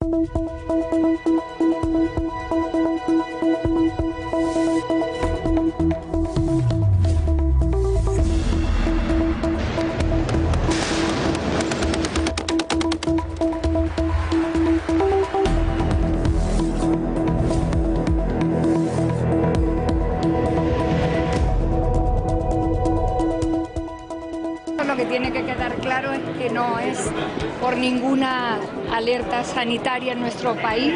Lo que tiene que quedar claro es que no es por ninguna alerta sanitaria en nuestro país,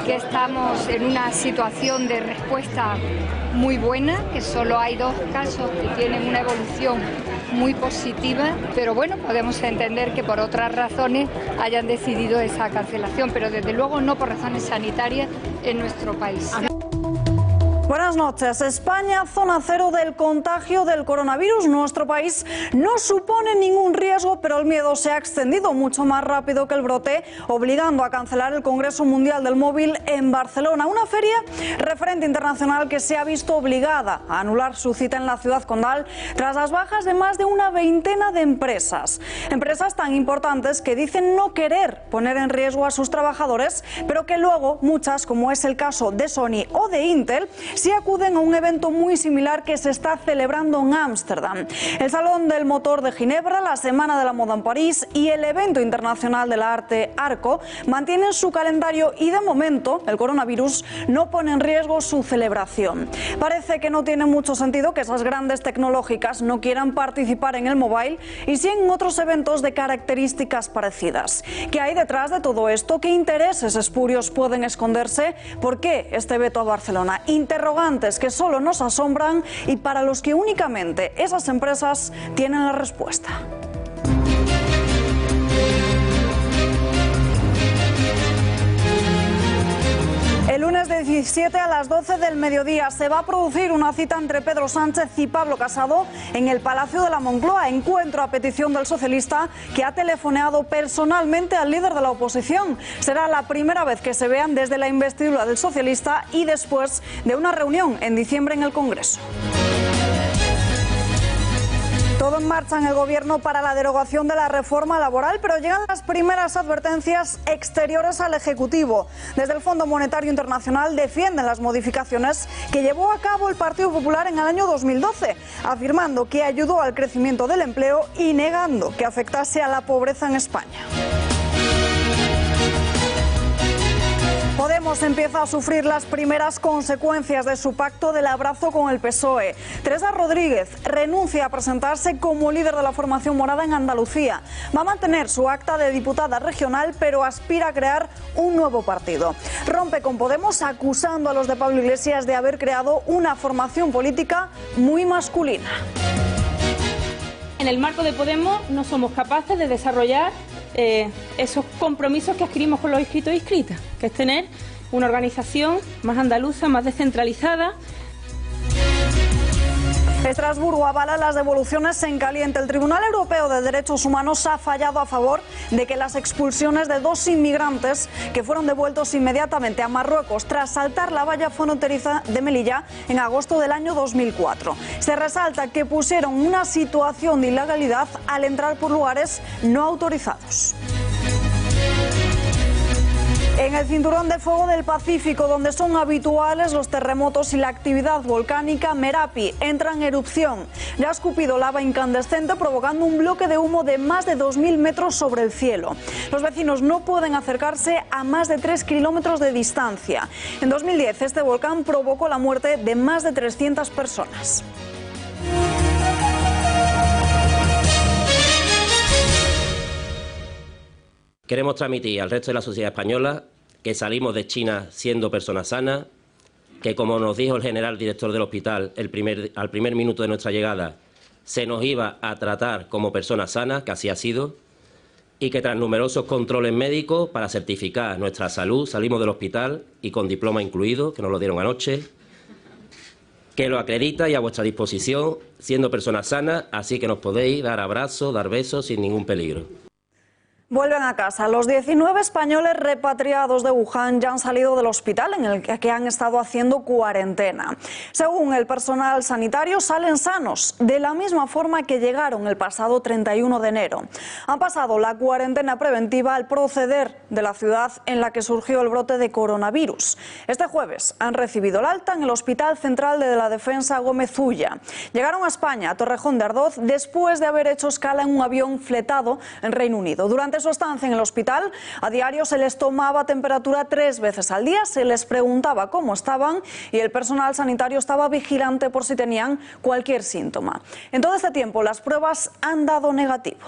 que estamos en una situación de respuesta muy buena, que solo hay 2 casos que tienen una evolución muy positiva, pero bueno, podemos entender que por otras razones hayan decidido esa cancelación, pero desde luego no por razones sanitarias en nuestro país. Buenas noches. España, zona cero del contagio del coronavirus. Nuestro país no supone ningún riesgo, pero el miedo se ha extendido mucho más rápido que el brote, obligando a cancelar el Congreso Mundial del Móvil en Barcelona. Una feria referente internacional que se ha visto obligada a anular su cita en la ciudad condal tras las bajas de más de una veintena de empresas. Empresas tan importantes que dicen no querer poner en riesgo a sus trabajadores, pero que luego muchas, como es el caso de Sony o de Intel, sí acuden a un evento muy similar que se está celebrando en Ámsterdam. El Salón del Motor de Ginebra, la Semana de la Moda en París y el evento internacional del arte Arco mantienen su calendario y de momento el coronavirus no pone en riesgo su celebración. Parece que no tiene mucho sentido que esas grandes tecnológicas no quieran participar en el Mobile y sí en otros eventos de características parecidas. ¿Qué hay detrás de todo esto? ¿Qué intereses espurios pueden esconderse? ¿Por qué este veto a Barcelona? Interrogantes que solo nos asombran y para los que únicamente esas empresas tienen la respuesta. El lunes 17 a las 12 del mediodía se va a producir una cita entre Pedro Sánchez y Pablo Casado en el Palacio de la Moncloa, encuentro a petición del socialista que ha telefoneado personalmente al líder de la oposición. Será la primera vez que se vean desde la investidura del socialista y después de una reunión en diciembre en el Congreso. Todo en marcha en el Gobierno para la derogación de la reforma laboral, pero llegan las primeras advertencias exteriores al Ejecutivo. Desde el Fondo Monetario Internacional defienden las modificaciones que llevó a cabo el Partido Popular en el año 2012, afirmando que ayudó al crecimiento del empleo y negando que afectase a la pobreza en España. Podemos empieza a sufrir las primeras consecuencias de su pacto del abrazo con el PSOE. Teresa Rodríguez renuncia a presentarse como líder de la formación morada en Andalucía. Va a mantener su acta de diputada regional, pero aspira a crear un nuevo partido. Rompe con Podemos acusando a los de Pablo Iglesias de haber creado una formación política muy masculina. En el marco de Podemos no somos capaces de desarrollar esos compromisos que adquirimos con los inscritos e inscritas, que es tener una organización más andaluza, más descentralizada. Estrasburgo avala las devoluciones en caliente. El Tribunal Europeo de Derechos Humanos ha fallado a favor de que las expulsiones de 2 inmigrantes que fueron devueltos inmediatamente a Marruecos tras saltar la valla fronteriza de Melilla en agosto del año 2004. Se resalta que pusieron una situación de ilegalidad al entrar por lugares no autorizados. En el cinturón de fuego del Pacífico, donde son habituales los terremotos y la actividad volcánica, Merapi entra en erupción. Ya ha escupido lava incandescente provocando un bloque de humo de más de 2000 metros sobre el cielo. Los vecinos no pueden acercarse a más de 3 kilómetros de distancia. En 2010 este volcán provocó la muerte de más de 300 personas. Queremos transmitir al resto de la sociedad española que salimos de China siendo personas sanas, que como nos dijo el general director del hospital al primer minuto de nuestra llegada, se nos iba a tratar como personas sanas, que así ha sido, y que tras numerosos controles médicos para certificar nuestra salud salimos del hospital y con diploma incluido, que nos lo dieron anoche, que lo acredita y a vuestra disposición siendo personas sanas, así que nos podéis dar abrazos, dar besos sin ningún peligro. Vuelven a casa. Los 19 españoles repatriados de Wuhan ya han salido del hospital en el que han estado haciendo cuarentena. Según el personal sanitario, salen sanos, de la misma forma que llegaron el pasado 31 de enero. Han pasado la cuarentena preventiva al proceder de la ciudad en la que surgió el brote de coronavirus. Este jueves han recibido el alta en el Hospital Central de la Defensa Gómez Ulla. Llegaron a España, a Torrejón de Ardoz, después de haber hecho escala en un avión fletado en Reino Unido. Durante su estancia en el hospital, a diario se les tomaba temperatura 3 veces al día, se les preguntaba cómo estaban y el personal sanitario estaba vigilante por si tenían cualquier síntoma. En todo este tiempo, las pruebas han dado negativo.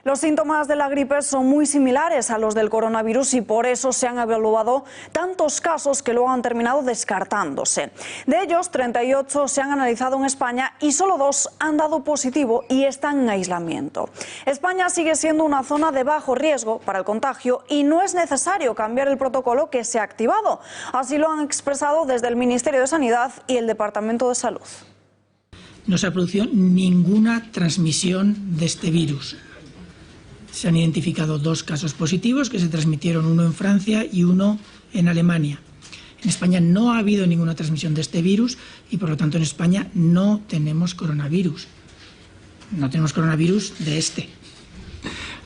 Los síntomas de la gripe son muy similares a los del coronavirus y por eso se han evaluado tantos casos que luego han terminado descartándose. De ellos, 38 se han analizado en España y solo 2 han dado positivo y están en aislamiento. España sigue siendo una zona de bajo riesgo para el contagio y no es necesario cambiar el protocolo que se ha activado. Así lo han expresado desde el Ministerio de Sanidad y el Departamento de Salud. No se ha producido ninguna transmisión de este virus. Se han identificado 2 casos positivos que se transmitieron, uno en Francia y uno en Alemania. En España no ha habido ninguna transmisión de este virus y por lo tanto en España no tenemos coronavirus. No tenemos coronavirus de este.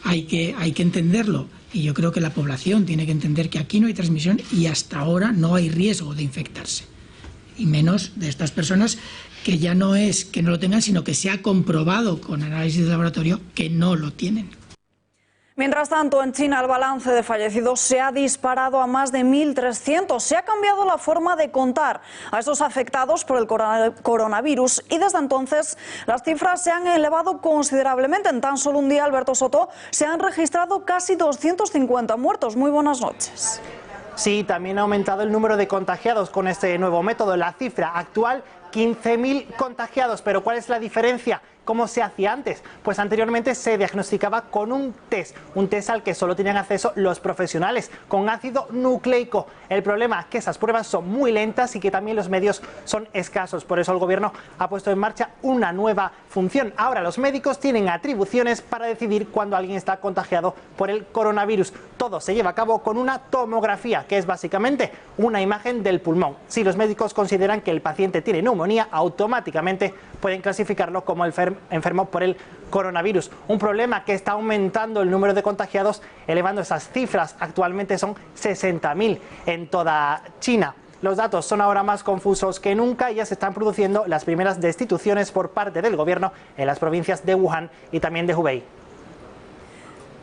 Hay que entenderlo y yo creo que la población tiene que entender que aquí no hay transmisión y hasta ahora no hay riesgo de infectarse. Y menos de estas personas que ya no es que no lo tengan, sino que se ha comprobado con análisis de laboratorio que no lo tienen. Mientras tanto, en China el balance de fallecidos se ha disparado a más de 1.300. Se ha cambiado la forma de contar a esos afectados por el coronavirus y desde entonces las cifras se han elevado considerablemente. En tan solo un día, Alberto Soto, se han registrado casi 250 muertos. Muy buenas noches. Sí, también ha aumentado el número de contagiados con este nuevo método. La cifra actual, 15.000 contagiados. Pero ¿cuál es la diferencia? ¿Cómo se hacía antes? Pues anteriormente se diagnosticaba con un test al que solo tenían acceso los profesionales, con ácido nucleico. El problema es que esas pruebas son muy lentas y que también los medios son escasos. Por eso el gobierno ha puesto en marcha una nueva función. Ahora los médicos tienen atribuciones para decidir cuándo alguien está contagiado por el coronavirus. Todo se lleva a cabo con una tomografía, que es básicamente una imagen del pulmón. Si los médicos consideran que el paciente tiene neumonía, automáticamente pueden clasificarlo como enfermo por el coronavirus. Un problema que está aumentando el número de contagiados, elevando esas cifras. Actualmente son 60.000 en toda China. Los datos son ahora más confusos que nunca y ya se están produciendo las primeras destituciones por parte del gobierno en las provincias de Wuhan y también de Hubei.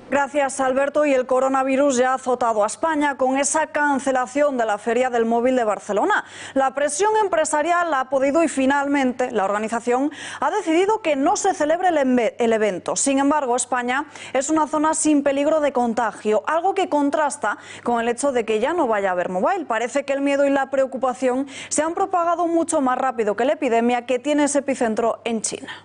Gracias, Alberto. Y el coronavirus ya ha azotado a España con esa cancelación de la Feria del Móvil de Barcelona. La presión empresarial ha podido y finalmente la organización ha decidido que no se celebre el evento. Sin embargo, España es una zona sin peligro de contagio, algo que contrasta con el hecho de que ya no vaya a haber mobile. Parece que el miedo y la preocupación se han propagado mucho más rápido que la epidemia, que tiene ese epicentro en China.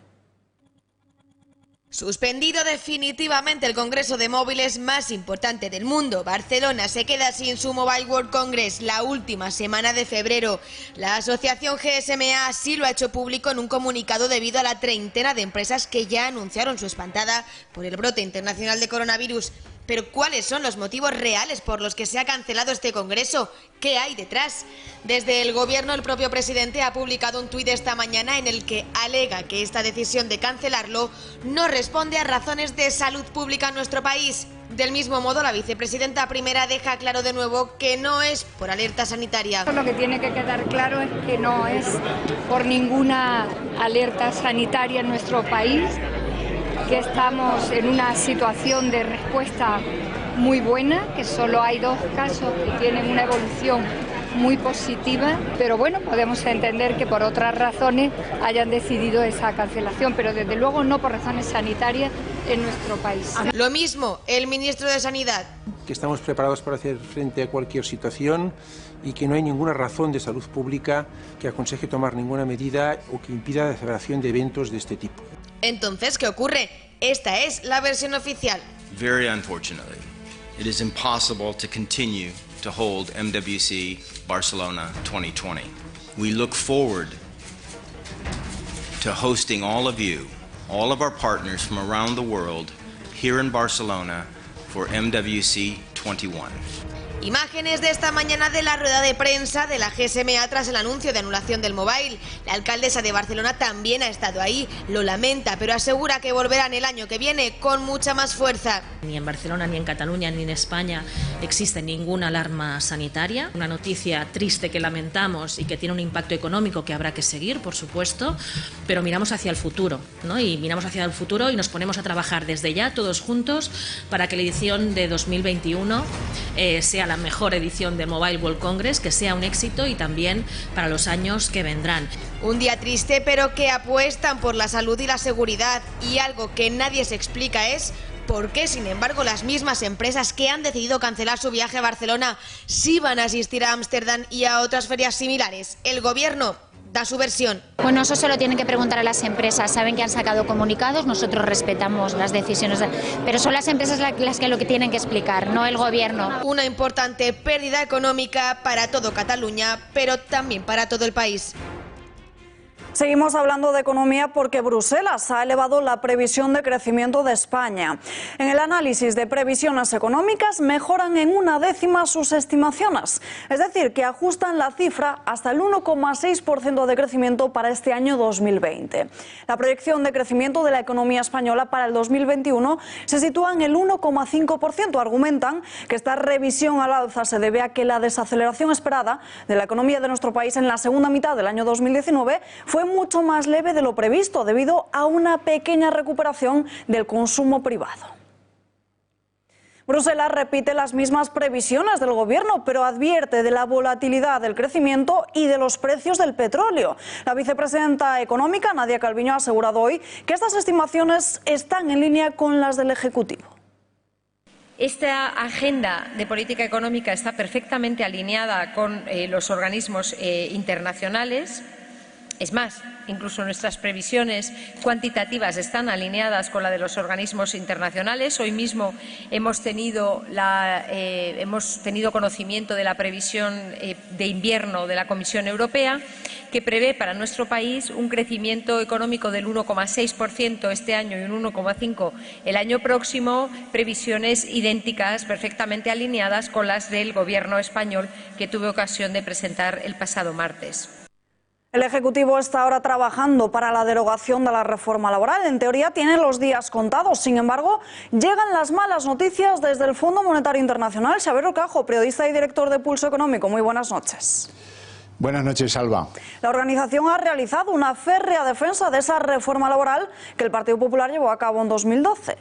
Suspendido definitivamente el Congreso de Móviles más importante del mundo. Barcelona se queda sin su Mobile World Congress la última semana de febrero. La asociación GSMA así lo ha hecho público en un comunicado debido a la treintena de empresas que ya anunciaron su espantada por el brote internacional de coronavirus. Pero ¿cuáles son los motivos reales por los que se ha cancelado este congreso? ¿Qué hay detrás? Desde el gobierno, el propio presidente ha publicado un tuit esta mañana en el que alega que esta decisión de cancelarlo no responde a razones de salud pública en nuestro país. Del mismo modo, la vicepresidenta primera deja claro de nuevo que no es por alerta sanitaria. Lo que tiene que quedar claro es que no es por ninguna alerta sanitaria en nuestro país, que estamos en una situación de respuesta muy buena, que solo hay 2 casos que tienen una evolución muy positiva, pero bueno, podemos entender que por otras razones hayan decidido esa cancelación, pero desde luego no por razones sanitarias en nuestro país. Lo mismo el ministro de Sanidad. Que estamos preparados para hacer frente a cualquier situación y que no hay ninguna razón de salud pública que aconseje tomar ninguna medida o que impida la celebración de eventos de este tipo. Entonces, ¿qué ocurre? Esta es la versión oficial. Very unfortunately, it is impossible to continue to hold MWC Barcelona 2020. We look forward to hosting all of you, all of our partners from around the world, here in Barcelona for MWC 21. Imágenes de esta mañana de la rueda de prensa de la GSMA tras el anuncio de anulación del Mobile. La alcaldesa de Barcelona también ha estado ahí, lo lamenta, pero asegura que volverán el año que viene con mucha más fuerza. Ni en Barcelona, ni en Cataluña, ni en España existe ninguna alarma sanitaria. Una noticia triste que lamentamos y que tiene un impacto económico que habrá que seguir, por supuesto, pero miramos hacia el futuro, ¿no? Y miramos hacia el futuro y nos ponemos a trabajar desde ya, todos juntos, para que la edición de 2021 sea la mejor edición del Mobile World Congress, que sea un éxito y también para los años que vendrán. Un día triste, pero que apuestan por la salud y la seguridad, y algo que nadie se explica es por qué, sin embargo, las mismas empresas que han decidido cancelar su viaje a Barcelona sí van a asistir a Ámsterdam y a otras ferias similares. El gobierno da su versión. Bueno, eso se lo tienen que preguntar a las empresas. Saben que han sacado comunicados, nosotros respetamos las decisiones, pero son las empresas las que lo que tienen que explicar, no el gobierno. Una importante pérdida económica para todo Cataluña, pero también para todo el país. Seguimos hablando de economía porque Bruselas ha elevado la previsión de crecimiento de España. En el análisis de previsiones económicas mejoran en 1/10 sus estimaciones, es decir, que ajustan la cifra hasta el 1,6% de crecimiento para este año 2020. La proyección de crecimiento de la economía española para el 2021 se sitúa en el 1,5%. Argumentan que esta revisión al alza se debe a que la desaceleración esperada de la economía de nuestro país en la segunda mitad del año 2019 fue mucho más leve de lo previsto debido a una pequeña recuperación del consumo privado. Bruselas repite las mismas previsiones del gobierno, pero advierte de la volatilidad del crecimiento y de los precios del petróleo. La vicepresidenta económica, Nadia Calviño, ha asegurado hoy que estas estimaciones están en línea con las del Ejecutivo. Esta agenda de política económica está perfectamente alineada con los organismos internacionales. Es más, incluso nuestras previsiones cuantitativas están alineadas con la de los organismos internacionales. Hoy mismo hemos tenido conocimiento de la previsión de invierno de la Comisión Europea, que prevé para nuestro país un crecimiento económico del 1,6% este año y un 1,5% el año próximo, previsiones idénticas, perfectamente alineadas con las del Gobierno español que tuve ocasión de presentar el pasado martes. El Ejecutivo está ahora trabajando para la derogación de la reforma laboral. En teoría tiene los días contados. Sin embargo, llegan las malas noticias desde el Fondo Monetario Internacional. Xavier Orcajo, periodista y director de Pulso Económico. Muy buenas noches. Buenas noches, Alba. La organización ha realizado una férrea defensa de esa reforma laboral que el Partido Popular llevó a cabo en 2012.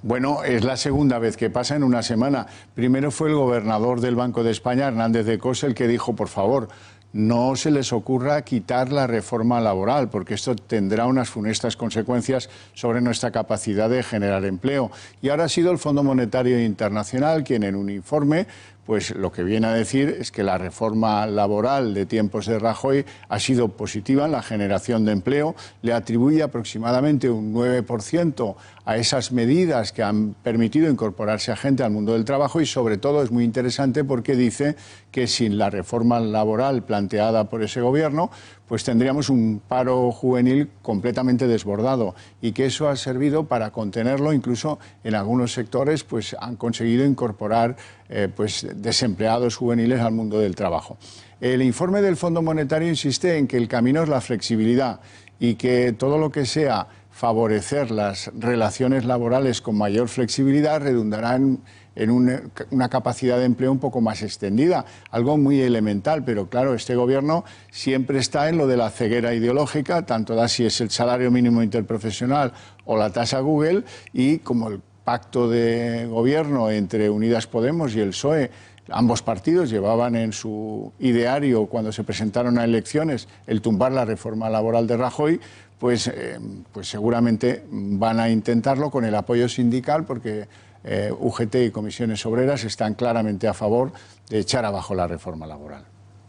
Bueno, es la segunda vez que pasa en una semana. Primero fue el gobernador del Banco de España, Hernández de Cos, el que dijo, por favor, no se les ocurra quitar la reforma laboral, porque esto tendrá unas funestas consecuencias sobre nuestra capacidad de generar empleo. Y ahora ha sido el Fondo Monetario Internacional quien en un informe pues lo que viene a decir es que la reforma laboral de tiempos de Rajoy ha sido positiva en la generación de empleo, le atribuye aproximadamente un 9% a esas medidas que han permitido incorporarse a gente al mundo del trabajo y sobre todo es muy interesante porque dice que sin la reforma laboral planteada por ese gobierno pues tendríamos un paro juvenil completamente desbordado y que eso ha servido para contenerlo, incluso en algunos sectores pues han conseguido incorporar pues desempleados juveniles al mundo del trabajo. El informe del Fondo Monetario insiste en que el camino es la flexibilidad y que todo lo que sea favorecer las relaciones laborales con mayor flexibilidad redundará en una capacidad de empleo un poco más extendida, algo muy elemental, pero claro, este gobierno siempre está en lo de la ceguera ideológica, tanto da si es el salario mínimo interprofesional o la tasa Google, y como el pacto de gobierno entre Unidas Podemos y el PSOE, ambos partidos llevaban en su ideario cuando se presentaron a elecciones el tumbar la reforma laboral de Rajoy, pues seguramente van a intentarlo con el apoyo sindical porque UGT y comisiones obreras están claramente a favor de echar abajo la reforma laboral.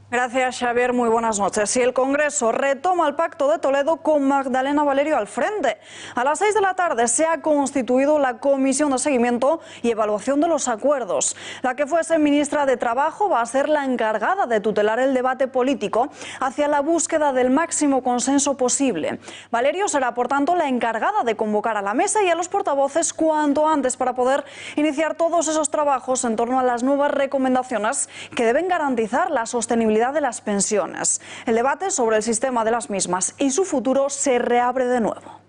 Gracias, Xavier. Muy buenas noches. Y el Congreso retoma el Pacto de Toledo con Magdalena Valerio al frente. A las 6 de la tarde se ha constituido la Comisión de Seguimiento y Evaluación de los Acuerdos. La que fuese ministra de Trabajo va a ser la encargada de tutelar el debate político hacia la búsqueda del máximo consenso posible. Valerio será, por tanto, la encargada de convocar a la mesa y a los portavoces cuanto antes para poder iniciar todos esos trabajos en torno a las nuevas recomendaciones que deben garantizar la sostenibilidad de las pensiones. El debate sobre el sistema de las mismas y su futuro se reabre de nuevo.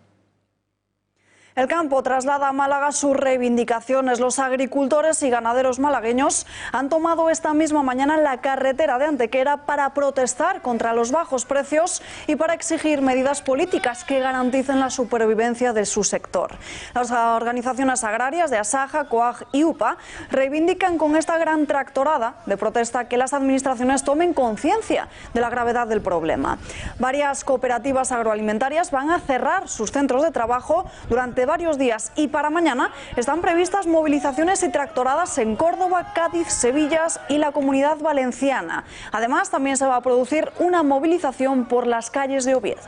El campo traslada a Málaga sus reivindicaciones. Los agricultores y ganaderos malagueños han tomado esta misma mañana la carretera de Antequera para protestar contra los bajos precios y para exigir medidas políticas que garanticen la supervivencia de su sector. Las organizaciones agrarias de Asaja, COAG y UPA reivindican con esta gran tractorada de protesta que las administraciones tomen conciencia de la gravedad del problema. Varias cooperativas agroalimentarias van a cerrar sus centros de trabajo durante varios días y para mañana están previstas movilizaciones y tractoradas en Córdoba, Cádiz, Sevilla y la Comunidad Valenciana. Además, también se va a producir una movilización por las calles de Oviedo.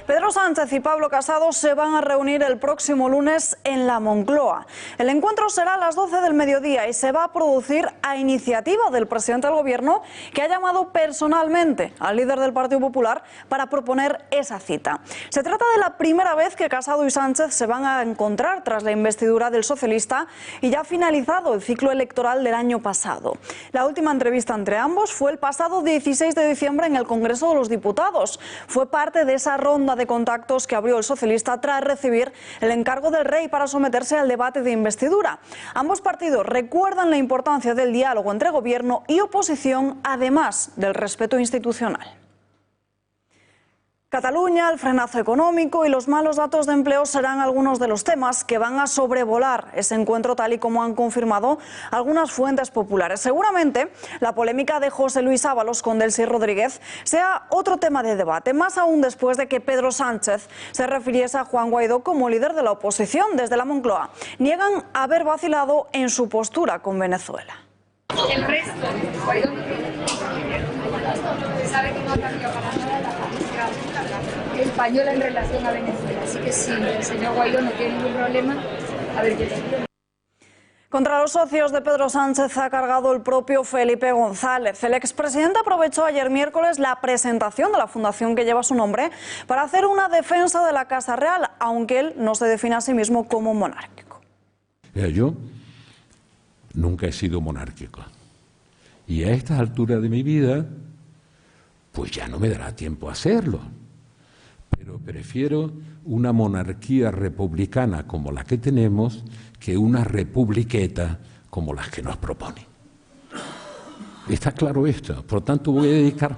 Pedro Sánchez y Pablo Casado se van a reunir el próximo lunes en la Moncloa. El encuentro será a las 12 del mediodía y se va a producir a iniciativa del presidente del Gobierno, que ha llamado personalmente al líder del Partido Popular para proponer esa cita. Se trata de la primera vez que Casado y Sánchez se van a encontrar tras la investidura del socialista y ya ha finalizado el ciclo electoral del año pasado. La última entrevista entre ambos fue el pasado 16 de diciembre en el Congreso de los Diputados. Fue parte de esa ronda de contactos que abrió el socialista tras recibir el encargo del rey para someterse al debate de investidura. Ambos partidos recuerdan la importancia del diálogo entre gobierno y oposición, además del respeto institucional. Cataluña, el frenazo económico y los malos datos de empleo serán algunos de los temas que van a sobrevolar ese encuentro, tal y como han confirmado algunas fuentes populares. Seguramente la polémica de José Luis Ábalos con Delcy Rodríguez sea otro tema de debate, más aún después de que Pedro Sánchez se refiriese a Juan Guaidó como líder de la oposición. Desde la Moncloa niegan haber vacilado en su postura con Venezuela. El resto, Guaidó sabe que no ha cambiado para nada la política española en relación a Venezuela. Así que sí, el señor Guaidó no tiene ningún problema. A ver qué tal. Contra los socios de Pedro Sánchez ha cargado el propio Felipe González. El expresidente aprovechó ayer miércoles la presentación de la fundación que lleva su nombre para hacer una defensa de la Casa Real, aunque él no se define a sí mismo como monárquico. Yo nunca he sido monárquico. Y a estas alturas de mi vida, pues ya no me dará tiempo a hacerlo. Pero prefiero una monarquía republicana como la que tenemos que una republiqueta como las que nos proponen. Está claro esto. Por lo tanto, voy a dedicar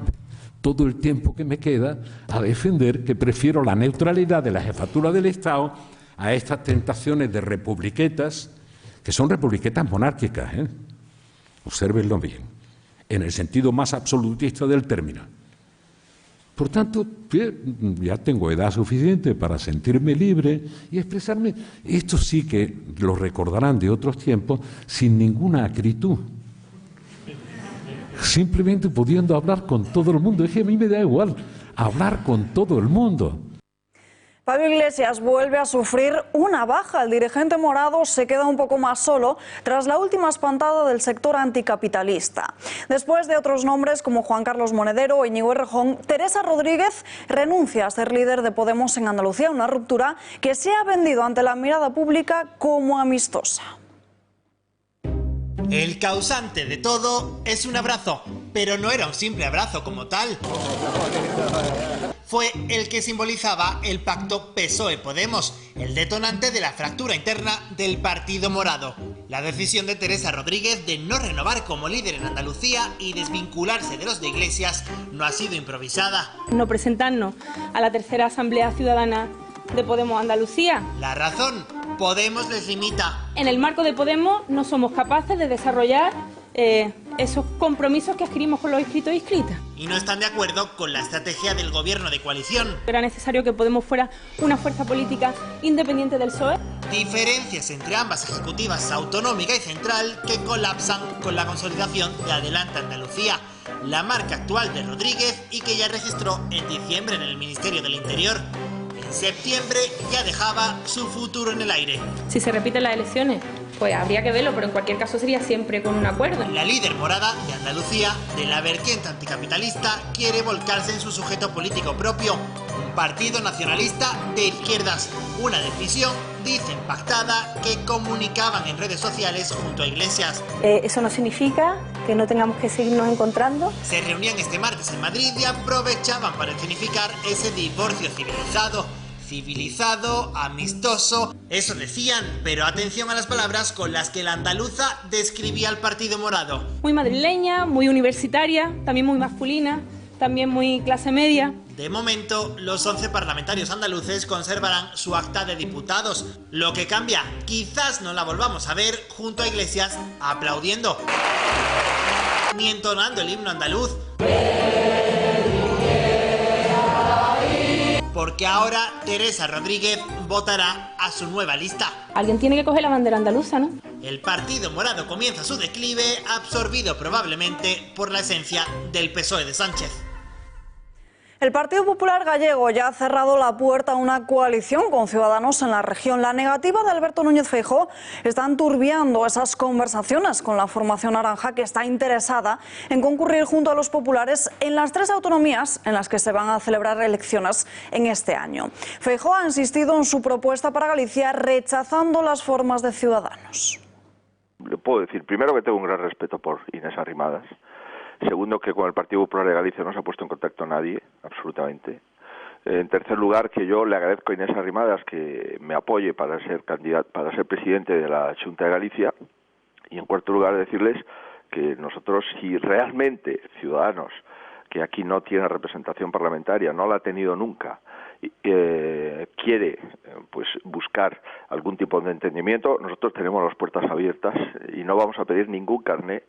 todo el tiempo que me queda a defender que prefiero la neutralidad de la jefatura del Estado a estas tentaciones de republiquetas, que son republiquetas monárquicas, ¿eh? Obsérvenlo bien, en el sentido más absolutista del término. Por tanto, ya tengo edad suficiente para sentirme libre y expresarme. Esto sí que lo recordarán de otros tiempos sin ninguna acritud. Simplemente pudiendo hablar con todo el mundo. Es que a mí me da igual hablar con todo el mundo. Pablo Iglesias vuelve a sufrir una baja. El dirigente morado se queda un poco más solo tras la última espantada del sector anticapitalista. Después de otros nombres como Juan Carlos Monedero o Íñigo Errejón, Teresa Rodríguez renuncia a ser líder de Podemos en Andalucía, una ruptura que se ha vendido ante la mirada pública como amistosa. El causante de todo es un abrazo, pero no era un simple abrazo como tal. Fue el que simbolizaba el pacto PSOE-Podemos, el detonante de la fractura interna del Partido Morado. La decisión de Teresa Rodríguez de no renovar como líder en Andalucía y desvincularse de los de Iglesias no ha sido improvisada. No presentarnos a la tercera Asamblea Ciudadana de Podemos Andalucía. La razón, Podemos les limita. En el marco de Podemos no somos capaces de desarrollar esos compromisos que adquirimos con los inscritos e inscritas. Y no están de acuerdo con la estrategia del gobierno de coalición. Era necesario que Podemos fuera una fuerza política independiente del PSOE. Diferencias entre ambas ejecutivas autonómica y central que colapsan con la consolidación de Adelante Andalucía, la marca actual de Rodríguez y que ya registró en diciembre en el Ministerio del Interior. En septiembre ya dejaba su futuro en el aire. Si se repiten las elecciones, pues habría que verlo, pero en cualquier caso sería siempre con un acuerdo. La líder morada de Andalucía, de la vertiente anticapitalista, quiere volcarse en su sujeto político propio, un partido nacionalista de izquierdas, una decisión, dicen pactada, que comunicaban en redes sociales junto a Iglesias. Eso no significa que no tengamos que seguirnos encontrando. Se reunían este martes en Madrid y aprovechaban para escenificar ese divorcio civilizado, amistoso, eso decían, pero atención a las palabras con las que la andaluza describía al Partido Morado. Muy madrileña, muy universitaria, también muy masculina, también muy clase media. De momento, los 11 parlamentarios andaluces conservarán su acta de diputados. Lo que cambia, quizás no la volvamos a ver junto a Iglesias aplaudiendo, ni entonando el himno andaluz. Porque ahora Teresa Rodríguez votará a su nueva lista. Alguien tiene que coger la bandera andaluza, ¿no? El Partido Morado comienza su declive, absorbido probablemente por la esencia del PSOE de Sánchez. El Partido Popular Gallego ya ha cerrado la puerta a una coalición con Ciudadanos en la región. La negativa de Alberto Núñez Feijóo está enturbiando esas conversaciones con la formación naranja, que está interesada en concurrir junto a los populares en las 3 autonomías en las que se van a celebrar elecciones en este año. Feijóo ha insistido en su propuesta para Galicia, rechazando las formas de Ciudadanos. Le puedo decir, primero, que tengo un gran respeto por Inés Arrimadas. Segundo, que con el Partido Popular de Galicia no se ha puesto en contacto nadie, absolutamente. En tercer lugar, que yo le agradezco a Inés Arrimadas que me apoye para ser presidente de la Xunta de Galicia. Y en cuarto lugar, decirles que nosotros, si realmente Ciudadanos, que aquí no tiene representación parlamentaria, no la ha tenido nunca, quiere pues buscar algún tipo de entendimiento, nosotros tenemos las puertas abiertas y no vamos a pedir ningún carné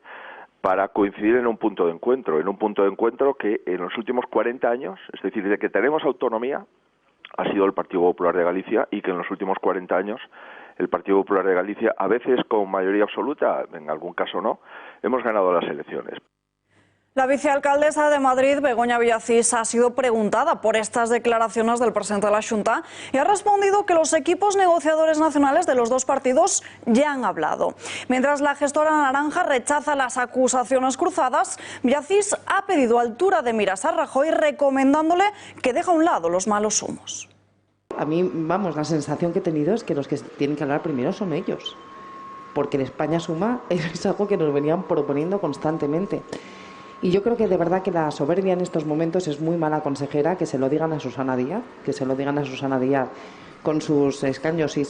para coincidir en un punto de encuentro que en los últimos 40 años, es decir, desde que tenemos autonomía, ha sido el Partido Popular de Galicia, y que en los últimos 40 años el Partido Popular de Galicia, a veces con mayoría absoluta, en algún caso no, hemos ganado las elecciones. La vicealcaldesa de Madrid, Begoña Villacís, ha sido preguntada por estas declaraciones del presidente de la Xunta y ha respondido que los equipos negociadores nacionales de los 2 partidos ya han hablado. Mientras la gestora naranja rechaza las acusaciones cruzadas, Villacís ha pedido altura de miras a Rajoy, recomendándole que deje a un lado los malos humos. A mí, vamos, la sensación que he tenido es que los que tienen que hablar primero son ellos, porque el España Suma es algo que nos venían proponiendo constantemente. Y yo creo que de verdad que la soberbia en estos momentos es muy mala consejera, que se lo digan a Susana Díaz, con sus escaños y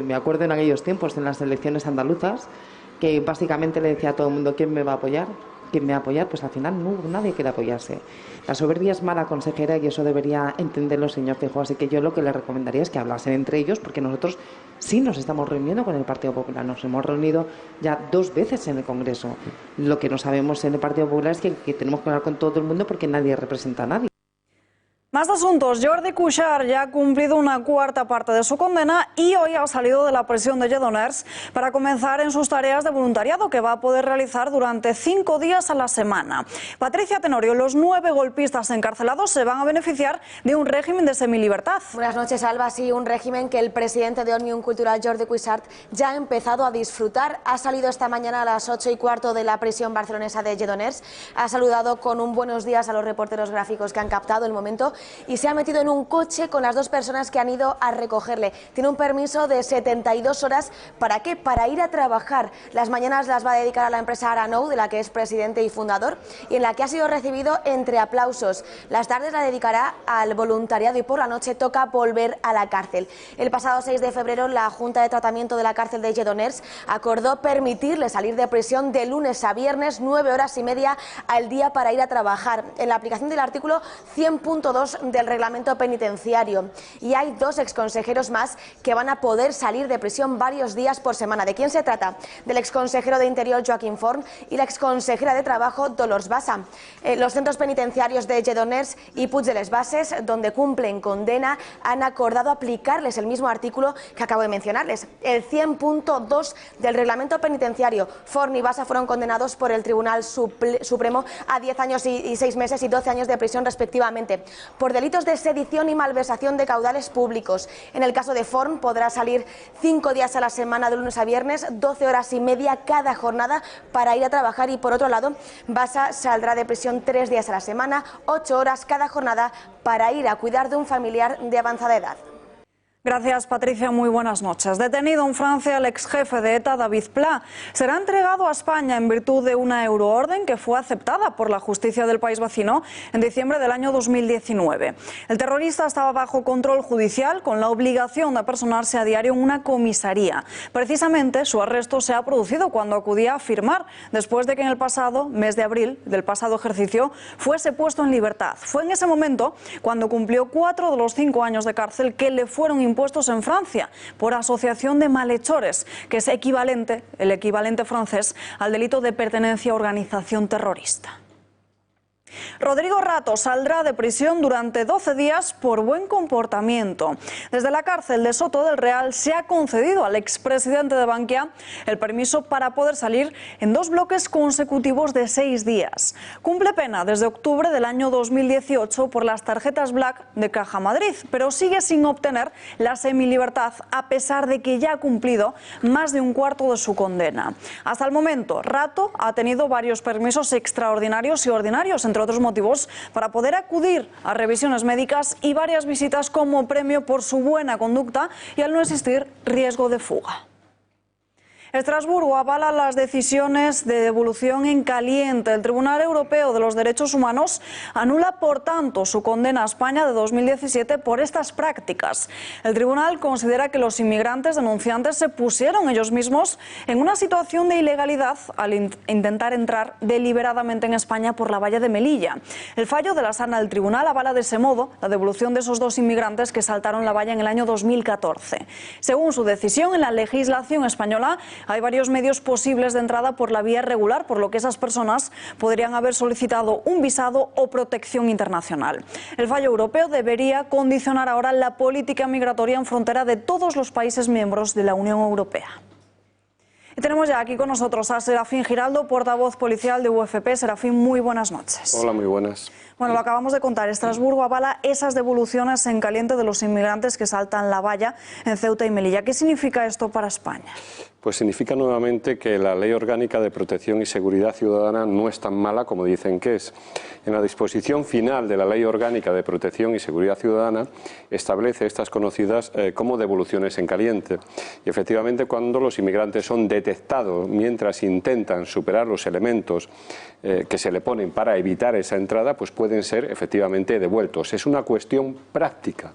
me acuerdo en aquellos tiempos, en las elecciones andaluzas, que básicamente le decía a todo el mundo: ¿quién me va a apoyar? ¿Quién me va a apoyar? Pues al final no hubo nadie que le apoyase. La soberbia es mala consejera y eso debería entenderlo el señor Feijóo. Así que yo lo que le recomendaría es que hablasen entre ellos, porque nosotros sí nos estamos reuniendo con el Partido Popular. Nos hemos reunido ya 2 veces en el Congreso. Lo que no sabemos en el Partido Popular es que tenemos que hablar con todo el mundo, porque nadie representa a nadie. Más asuntos. Jordi Cuixart ya ha cumplido una 4ª parte de su condena y hoy ha salido de la prisión de Lledoners para comenzar en sus tareas de voluntariado, que va a poder realizar durante 5 días a la semana. Patricia Tenorio, los 9 golpistas encarcelados se van a beneficiar de un régimen de semilibertad. Buenas noches, Alba. Sí, un régimen que el presidente de Òmnium Cultural, Jordi Cuixart, ya ha empezado a disfrutar. Ha salido esta mañana a las 8:15 de la prisión barcelonesa de Lledoners. Ha saludado con un buenos días a los reporteros gráficos que han captado el momento y se ha metido en un coche con las 2 personas que han ido a recogerle. Tiene un permiso de 72 horas. ¿Para qué? Para ir a trabajar. Las mañanas las va a dedicar a la empresa Aranou, de la que es presidente y fundador, y en la que ha sido recibido entre aplausos. Las tardes la dedicará al voluntariado y por la noche toca volver a la cárcel. El pasado 6 de febrero la Junta de Tratamiento de la cárcel de Lledoners acordó permitirle salir de prisión de lunes a viernes, 9 horas y media al día para ir a trabajar. En la aplicación del artículo 100.2 2 del reglamento penitenciario. Y hay 2 exconsejeros más que van a poder salir de prisión varios días por semana. ¿De quién se trata? Del exconsejero de Interior, Joaquim Forn, y la exconsejera de Trabajo, Dolors Bassa. Los centros penitenciarios de Lledoners y Puig de les Basses, donde cumplen condena, han acordado aplicarles el mismo artículo que acabo de mencionarles, el 100.2 del reglamento penitenciario. Forn y Bassa fueron condenados por el Tribunal Supremo a 10 años y 6 meses y 12 años de prisión respectivamente, por delitos de sedición y malversación de caudales públicos. En el caso de Forn podrá salir 5 días a la semana de lunes a viernes, 12 horas y media cada jornada para ir a trabajar, y por otro lado Bassa saldrá de prisión 3 días a la semana, 8 horas cada jornada para ir a cuidar de un familiar de avanzada edad. Gracias, Patricia. Muy buenas noches. Detenido en Francia el ex jefe de ETA, David Pla, será entregado a España en virtud de una euroorden que fue aceptada por la justicia del país vecino en diciembre del año 2019. El terrorista estaba bajo control judicial con la obligación de personarse a diario en una comisaría. Precisamente su arresto se ha producido cuando acudía a firmar, después de que en el pasado mes de abril del pasado ejercicio fuese puesto en libertad. Fue en ese momento cuando cumplió 4 de los 5 años de cárcel que le fueron impuestos en Francia por asociación de malhechores, que es el equivalente francés al delito de pertenencia a organización terrorista. Rodrigo Rato saldrá de prisión durante 12 días por buen comportamiento. Desde la cárcel de Soto del Real se ha concedido al expresidente de Bankia el permiso para poder salir en 2 bloques consecutivos de 6 días. Cumple pena desde octubre del año 2018 por las tarjetas Black de Caja Madrid, pero sigue sin obtener la semilibertad a pesar de que ya ha cumplido más de un cuarto de su condena. Hasta el momento, Rato ha tenido varios permisos extraordinarios y ordinarios, entre otros motivos, para poder acudir a revisiones médicas y varias visitas como premio por su buena conducta y al no existir riesgo de fuga. Estrasburgo avala las decisiones de devolución en caliente. El Tribunal Europeo de los Derechos Humanos anula, por tanto, su condena a España de 2017 por estas prácticas. El tribunal considera que los inmigrantes denunciantes se pusieron ellos mismos en una situación de ilegalidad al intentar entrar deliberadamente en España por la valla de Melilla. El fallo de la Sala del Tribunal avala de ese modo la devolución de esos 2 inmigrantes que saltaron la valla en el año 2014. Según su decisión, en la legislación española hay varios medios posibles de entrada por la vía regular, por lo que esas personas podrían haber solicitado un visado o protección internacional. El fallo europeo debería condicionar ahora la política migratoria en frontera de todos los países miembros de la Unión Europea. Y tenemos ya aquí con nosotros a Serafín Giraldo, portavoz policial de UFP. Serafín, muy buenas noches. Hola, muy buenas. Bueno, lo acabamos de contar. Estrasburgo avala esas devoluciones en caliente de los inmigrantes que saltan la valla en Ceuta y Melilla. ¿Qué significa esto para España? Pues significa nuevamente que la Ley Orgánica de Protección y Seguridad Ciudadana no es tan mala como dicen que es. En la disposición final de la Ley Orgánica de Protección y Seguridad Ciudadana establece estas conocidas como devoluciones en caliente. Y efectivamente, cuando los inmigrantes son detectados mientras intentan superar los elementos que se le ponen para evitar esa entrada, pues pueden ser efectivamente devueltos. Es una cuestión práctica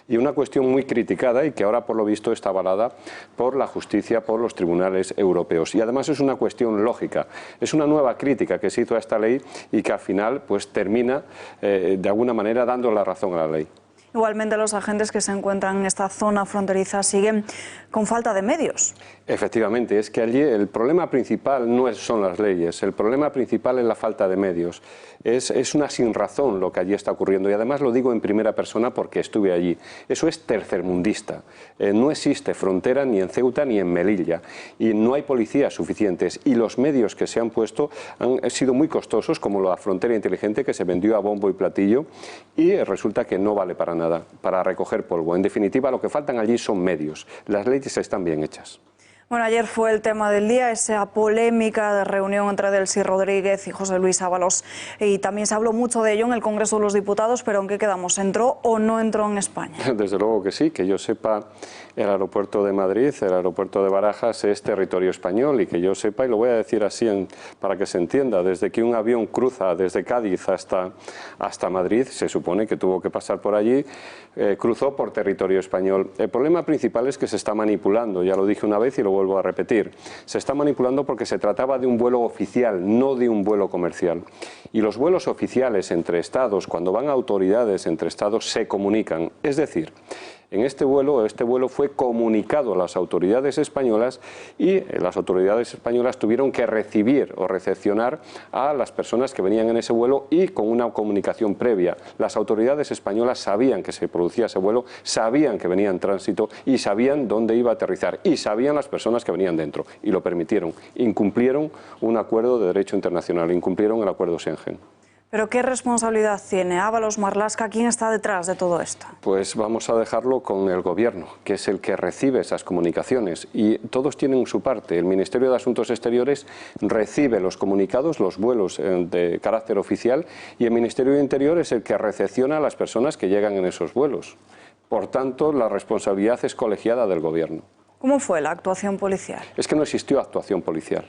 y una cuestión muy criticada y que ahora por lo visto está avalada por la justicia, por los tribunales europeos. Y además es una cuestión lógica, es una nueva crítica que se hizo a esta ley y que al final pues termina de alguna manera dando la razón a la ley. Igualmente los agentes que se encuentran en esta zona fronteriza siguen con falta de medios. Efectivamente, es que allí el problema principal no son las leyes, el problema principal es la falta de medios. Es una sinrazón lo que allí está ocurriendo y además lo digo en primera persona porque estuve allí. Eso es tercermundista. No existe frontera ni en Ceuta ni en Melilla y no hay policías suficientes y los medios que se han puesto han sido muy costosos, como la frontera inteligente que se vendió a bombo y platillo y resulta que no vale para nada, para recoger polvo. En definitiva, lo que faltan allí son medios. Las leyes están bien hechas. Bueno, ayer fue el tema del día, esa polémica de reunión entre Delcy Rodríguez y José Luis Ábalos. Y también se habló mucho de ello en el Congreso de los Diputados, pero ¿en qué quedamos? ¿Entró o no entró en España? Desde luego que sí, que yo sepa, el aeropuerto de Madrid, el aeropuerto de Barajas es territorio español y que yo sepa, y lo voy a decir así para que se entienda, desde que un avión cruza desde Cádiz hasta Madrid, se supone que tuvo que pasar por allí, cruzó por territorio español. El problema principal es que se está manipulando, ya lo dije una vez y lo vuelvo a repetir. Se está manipulando porque se trataba de un vuelo oficial, no de un vuelo comercial. Y los vuelos oficiales entre Estados, cuando van autoridades entre Estados, se comunican. Es decir, en este vuelo fue comunicado a las autoridades españolas y las autoridades españolas tuvieron que recibir o recepcionar a las personas que venían en ese vuelo y con una comunicación previa. Las autoridades españolas sabían que se producía ese vuelo, sabían que venía en tránsito y sabían dónde iba a aterrizar y sabían las personas que venían dentro y lo permitieron. Incumplieron un acuerdo de derecho internacional, incumplieron el acuerdo Schengen. ¿Pero qué responsabilidad tiene Ábalos, Marlaska? ¿Quién está detrás de todo esto? Pues vamos a dejarlo con el Gobierno, que es el que recibe esas comunicaciones. Y todos tienen su parte. El Ministerio de Asuntos Exteriores recibe los comunicados, los vuelos de carácter oficial, y el Ministerio de Interior es el que recepciona a las personas que llegan en esos vuelos. Por tanto, la responsabilidad es colegiada del Gobierno. ¿Cómo fue la actuación policial? Es que no existió actuación policial.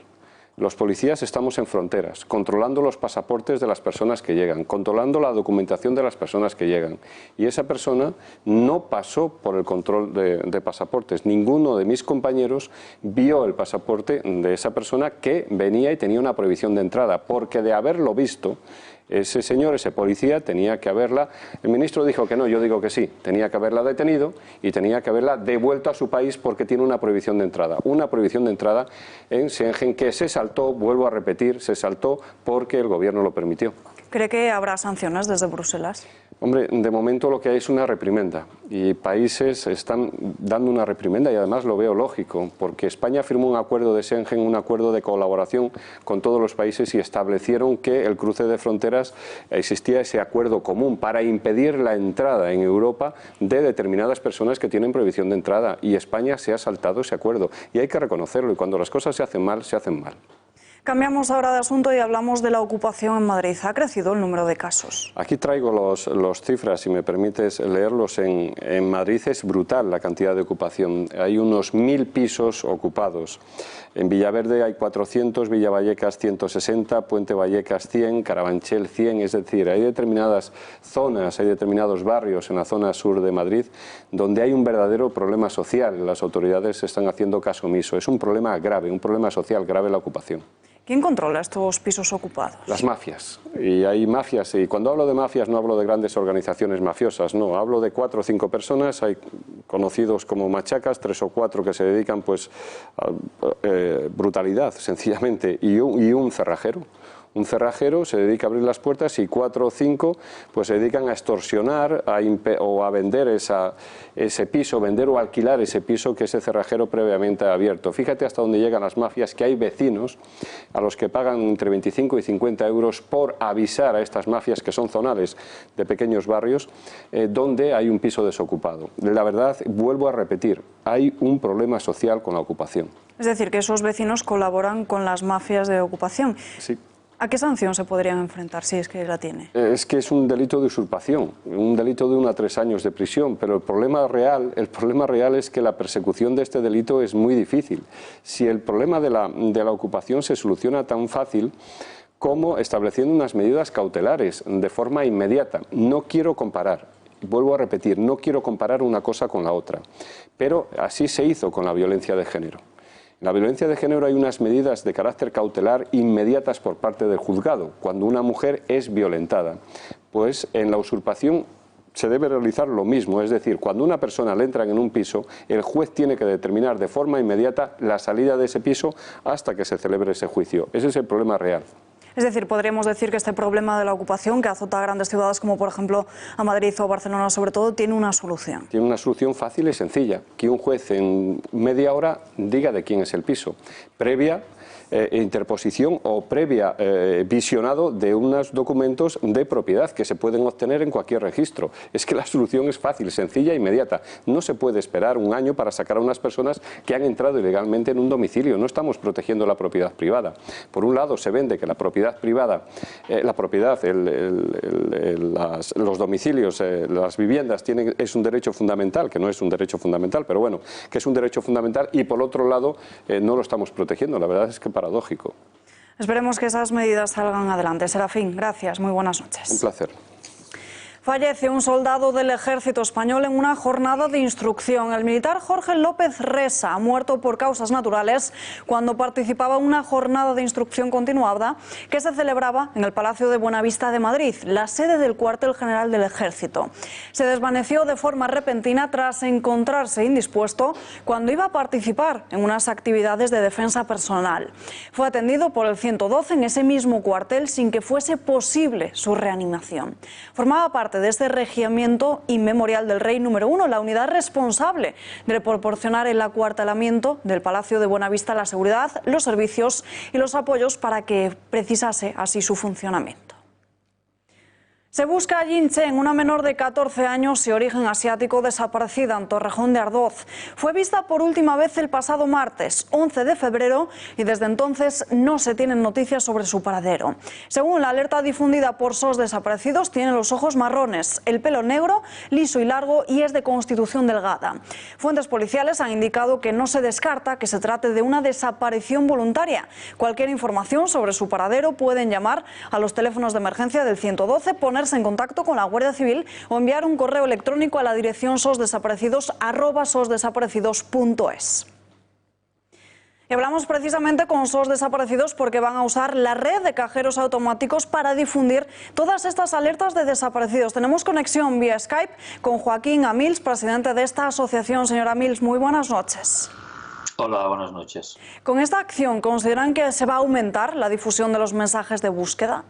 Los policías estamos en fronteras, controlando los pasaportes de las personas que llegan, controlando la documentación de las personas que llegan. Y esa persona no pasó por el control de pasaportes. Ninguno de mis compañeros vio el pasaporte de esa persona que venía y tenía una prohibición de entrada, porque de haberlo visto, ese señor, ese policía, tenía que haberla... El ministro dijo que no, yo digo que sí. Tenía que haberla detenido y tenía que haberla devuelto a su país porque tiene una prohibición de entrada. Una prohibición de entrada en Schengen que se saltó, vuelvo a repetir, se saltó porque el Gobierno lo permitió. ¿Cree que habrá sanciones desde Bruselas? Hombre, de momento lo que hay es una reprimenda y países están dando una reprimenda y además lo veo lógico porque España firmó un acuerdo de Schengen, un acuerdo de colaboración con todos los países y establecieron que el cruce de fronteras existía ese acuerdo común para impedir la entrada en Europa de determinadas personas que tienen prohibición de entrada y España se ha saltado ese acuerdo y hay que reconocerlo y cuando las cosas se hacen mal, se hacen mal. Cambiamos ahora de asunto y hablamos de la ocupación en Madrid. ¿Ha crecido el número de casos? Aquí traigo los cifras, si me permites leerlos. En Madrid es brutal la cantidad de ocupación. Hay unos 1000 pisos ocupados. En Villaverde hay 400, Villavallecas 160, Puente Vallecas 100, Carabanchel 100. Es decir, hay determinadas zonas, hay determinados barrios en la zona sur de Madrid donde hay un verdadero problema social. Las autoridades están haciendo caso omiso. Es un problema grave, un problema social grave la ocupación. ¿Quién controla estos pisos ocupados? Las mafias. Y hay mafias, y cuando hablo de mafias no hablo de grandes organizaciones mafiosas, no, hablo de 4 o 5 personas, hay conocidos como machacas, 3 o 4 que se dedican pues a brutalidad, sencillamente, y un cerrajero. Un cerrajero se dedica a abrir las puertas y 4 o 5 pues se dedican a extorsionar o a vender ese piso, vender o alquilar ese piso que ese cerrajero previamente ha abierto. Fíjate hasta dónde llegan las mafias, que hay vecinos a los que pagan entre 25 y 50 euros por avisar a estas mafias que son zonales de pequeños barrios donde hay un piso desocupado. La verdad, vuelvo a repetir, hay un problema social con la ocupación. Es decir, que esos vecinos colaboran con las mafias de ocupación. Sí. ¿A qué sanción se podrían enfrentar si es que la tiene? Es que es un delito de usurpación, un delito de 1 a 3 años de prisión, pero el problema real es que la persecución de este delito es muy difícil. Si el problema de la ocupación se soluciona tan fácil como estableciendo unas medidas cautelares de forma inmediata. No quiero comparar, vuelvo a repetir, no quiero comparar una cosa con la otra, pero así se hizo con la violencia de género. En la violencia de género hay unas medidas de carácter cautelar inmediatas por parte del juzgado, cuando una mujer es violentada. Pues en la usurpación se debe realizar lo mismo, es decir, cuando una persona le entra en un piso, el juez tiene que determinar de forma inmediata la salida de ese piso hasta que se celebre ese juicio. Ese es el problema real. Es decir, podríamos decir que este problema de la ocupación que azota a grandes ciudades como por ejemplo a Madrid o Barcelona sobre todo tiene una solución. Tiene una solución fácil y sencilla, que un juez en media hora diga de quién es el piso, previa interposición o previa visionado de unos documentos de propiedad que se pueden obtener en cualquier registro. Es que la solución es fácil, sencilla e inmediata. No se puede esperar un año para sacar a unas personas que han entrado ilegalmente en un domicilio. No estamos protegiendo la propiedad privada. Por un lado se vende que la propiedad privada, los domicilios, las viviendas es un derecho fundamental, que no es un derecho fundamental, pero bueno, que es un derecho fundamental, y por otro lado no lo estamos protegiendo. La verdad es que paradójico. Esperemos que esas medidas salgan adelante. Serafín, gracias, muy buenas noches. Un placer. Fallece un soldado del ejército español en una jornada de instrucción. El militar Jorge López Resa ha muerto por causas naturales cuando participaba en una jornada de instrucción continuada que se celebraba en el Palacio de Buenavista de Madrid, la sede del cuartel general del ejército. Se desvaneció de forma repentina tras encontrarse indispuesto cuando iba a participar en unas actividades de defensa personal. Fue atendido por el 112 en ese mismo cuartel sin que fuese posible su reanimación. Formaba parte de este regimiento inmemorial del Rey número 1, la unidad responsable de proporcionar el acuartelamiento del Palacio de Buenavista, la seguridad, los servicios y los apoyos para que precisase así su funcionamiento. Se busca a Yin Chen, una menor de 14 años y origen asiático desaparecida en Torrejón de Ardoz. Fue vista por última vez el pasado martes, 11 de febrero, y desde entonces no se tienen noticias sobre su paradero. Según la alerta difundida por SOS Desaparecidos, tiene los ojos marrones, el pelo negro, liso y largo y es de constitución delgada. Fuentes policiales han indicado que no se descarta que se trate de una desaparición voluntaria. Cualquier información sobre su paradero pueden llamar a los teléfonos de emergencia del 112, ponerse en contacto con la Guardia Civil o enviar un correo electrónico a la dirección sosdesaparecidos@sosdesaparecidos.es. Y hablamos precisamente con SOS Desaparecidos porque van a usar la red de cajeros automáticos para difundir todas estas alertas de desaparecidos. Tenemos conexión vía Skype con Joaquín Amils, presidente de esta asociación. Señor Amils, muy buenas noches. Hola, buenas noches. ¿Con esta acción consideran que se va a aumentar la difusión de los mensajes de búsqueda?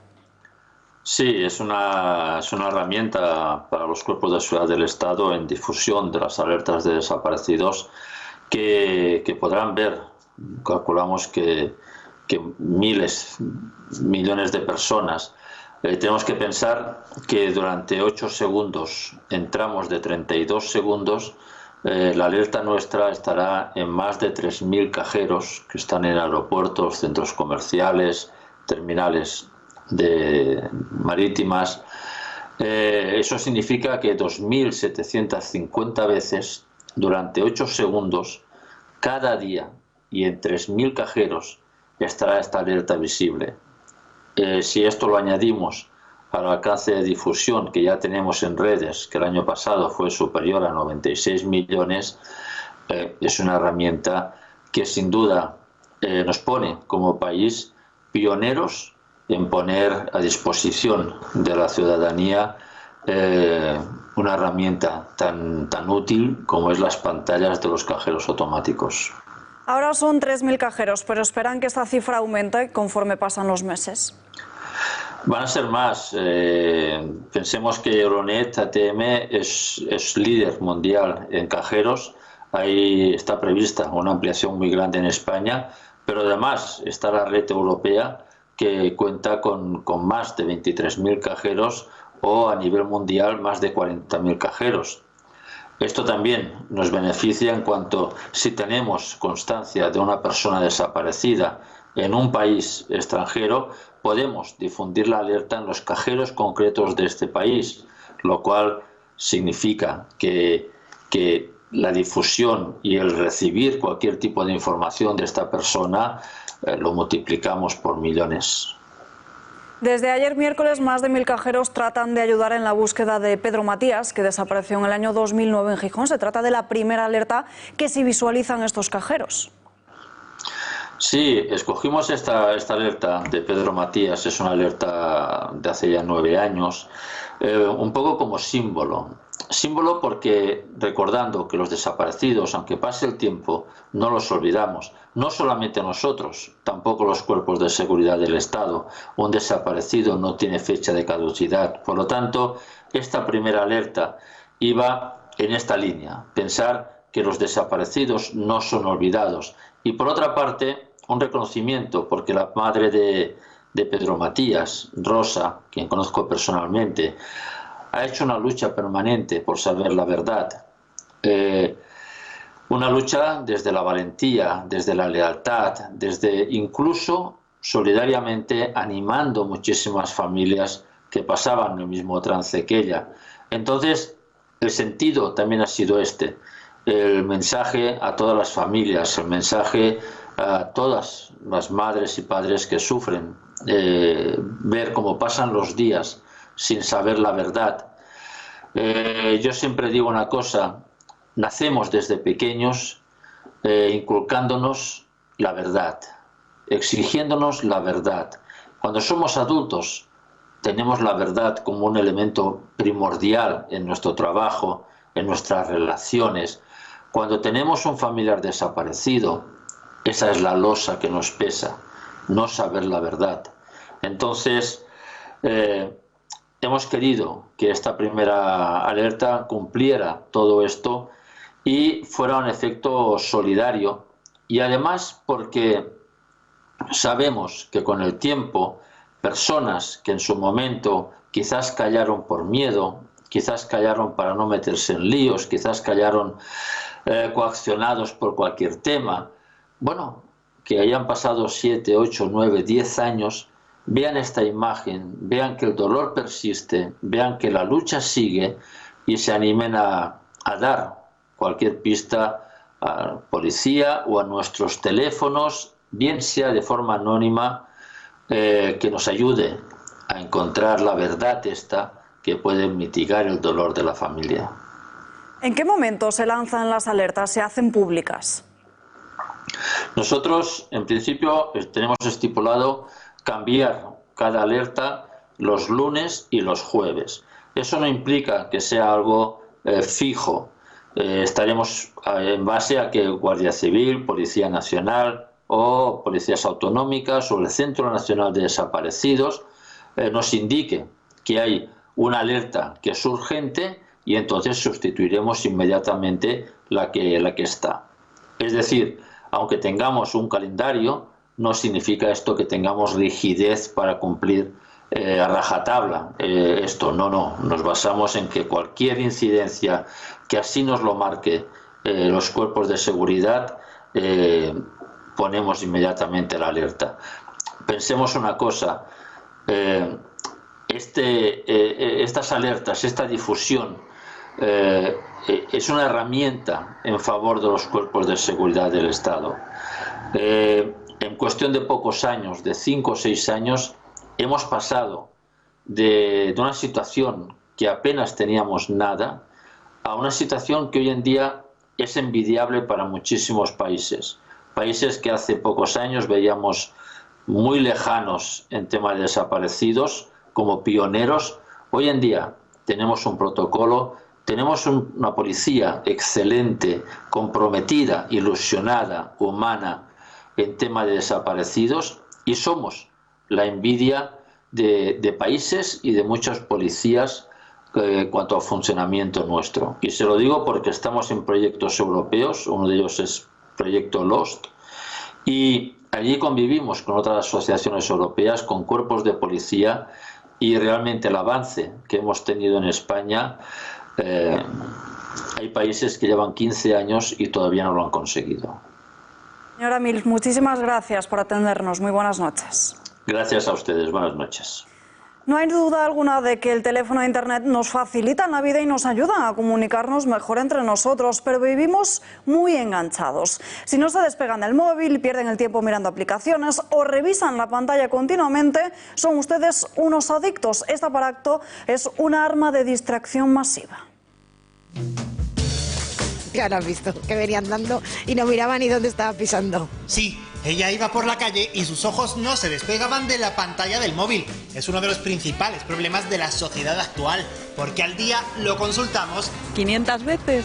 Sí, es una herramienta para los cuerpos de seguridad del Estado en difusión de las alertas de desaparecidos que podrán ver. Calculamos que miles, millones de personas. Tenemos que pensar que durante 8 segundos, en tramos de 32 segundos, la alerta nuestra estará en más de 3.000 cajeros que están en aeropuertos, centros comerciales, terminales marítimas. Eso significa que 2.750 veces durante 8 segundos cada día y en 3.000 cajeros estará esta alerta visible. Si esto lo añadimos al alcance de difusión que ya tenemos en redes, que el año pasado fue superior a 96 millones, es una herramienta que sin duda nos pone como país pioneros en poner a disposición de la ciudadanía una herramienta tan útil como es las pantallas de los cajeros automáticos. Ahora son 3.000 cajeros, pero esperan que esta cifra aumente conforme pasan los meses. Van a ser más. Pensemos que Euronet ATM es líder mundial en cajeros. Ahí está prevista una ampliación muy grande en España, pero además está la red europea que cuenta con más de 23.000 cajeros o a nivel mundial más de 40.000 cajeros. Esto también nos beneficia en cuanto si tenemos constancia de una persona desaparecida en un país extranjero, podemos difundir la alerta en los cajeros concretos de este país, lo cual significa que la difusión y el recibir cualquier tipo de información de esta persona lo multiplicamos por millones. Desde ayer miércoles, más de 1.000 cajeros tratan de ayudar en la búsqueda de Pedro Matías, que desapareció en el año 2009 en Gijón. Se trata de la primera alerta que se visualizan estos cajeros. Sí, escogimos esta alerta de Pedro Matías, es una alerta de hace ya 9 años, un poco como símbolo. Símbolo porque recordando que los desaparecidos, aunque pase el tiempo, no los olvidamos. No solamente nosotros, tampoco los cuerpos de seguridad del Estado. Un desaparecido no tiene fecha de caducidad. Por lo tanto, esta primera alerta iba en esta línea. Pensar que los desaparecidos no son olvidados. Y por otra parte, un reconocimiento, porque la madre de Pedro Matías, Rosa, quien conozco personalmente, ha hecho una lucha permanente por saber la verdad. Una lucha desde la valentía, desde la lealtad, desde incluso solidariamente animando muchísimas familias que pasaban el mismo trance que ella. Entonces, el sentido también ha sido el mensaje a todas las familias, el mensaje a todas las madres y padres que sufren, ver cómo pasan los días sin saber la verdad. Yo siempre digo una cosa, nacemos desde pequeños inculcándonos la verdad, exigiéndonos la verdad. Cuando somos adultos tenemos la verdad como un elemento primordial en nuestro trabajo, en nuestras relaciones. Cuando tenemos un familiar desaparecido, esa es la losa que nos pesa, no saber la verdad. Entonces, hemos querido que esta primera alerta cumpliera todo esto y fuera un efecto solidario, y además porque sabemos que con el tiempo personas que en su momento quizás callaron por miedo, quizás callaron para no meterse en líos, quizás callaron coaccionados por cualquier tema, bueno, que hayan pasado 7, 8, 9, 10 años, vean esta imagen, vean que el dolor persiste, vean que la lucha sigue y se animen a dar cualquier pista a la policía o a nuestros teléfonos, bien sea de forma anónima, que nos ayude a encontrar la verdad esta que puede mitigar el dolor de la familia. ¿En qué momento se lanzan las alertas, se hacen públicas? Nosotros, en principio, tenemos estipulado cambiar cada alerta los lunes y los jueves. Eso no implica que sea algo fijo. Estaremos en base a que Guardia Civil, Policía Nacional o policías autonómicas o el Centro Nacional de Desaparecidos nos indique que hay una alerta que es urgente y entonces sustituiremos inmediatamente la que está. Es decir, aunque tengamos un calendario, no significa esto que tengamos rigidez para cumplir a rajatabla esto. No, nos basamos en que cualquier incidencia que así nos lo marque los cuerpos de seguridad, ponemos inmediatamente la alerta. Pensemos una cosa, estas alertas, esta difusión, es una herramienta en favor de los cuerpos de seguridad del Estado. En cuestión de pocos años, de 5 o 6 años, hemos pasado de una situación que apenas teníamos nada a una situación que hoy en día es envidiable para muchísimos países. Países que hace pocos años veíamos muy lejanos en tema de desaparecidos, como pioneros. Hoy en día tenemos un protocolo, tenemos una policía excelente, comprometida, ilusionada, humana en tema de desaparecidos, y somos la envidia de países y de muchos policías en cuanto al funcionamiento nuestro. Y se lo digo porque estamos en proyectos europeos, uno de ellos es Proyecto Lost, y allí convivimos con otras asociaciones europeas, con cuerpos de policía, y realmente el avance que hemos tenido en España, hay países que llevan 15 años y todavía no lo han conseguido. Señora Mills, muchísimas gracias por atendernos. Muy buenas noches. Gracias a ustedes. Buenas noches. No hay duda alguna de que el teléfono e Internet nos facilitan la vida y nos ayudan a comunicarnos mejor entre nosotros, pero vivimos muy enganchados. Si no se despegan del móvil, pierden el tiempo mirando aplicaciones o revisan la pantalla continuamente, son ustedes unos adictos. Este aparato es una arma de distracción masiva. Ya lo has visto, que venían dando y no miraban ni dónde estaba pisando. Sí, ella iba por la calle y sus ojos no se despegaban de la pantalla del móvil. Es uno de los principales problemas de la sociedad actual, porque al día lo consultamos 500 veces.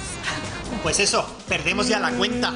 Pues eso, perdemos ya la cuenta.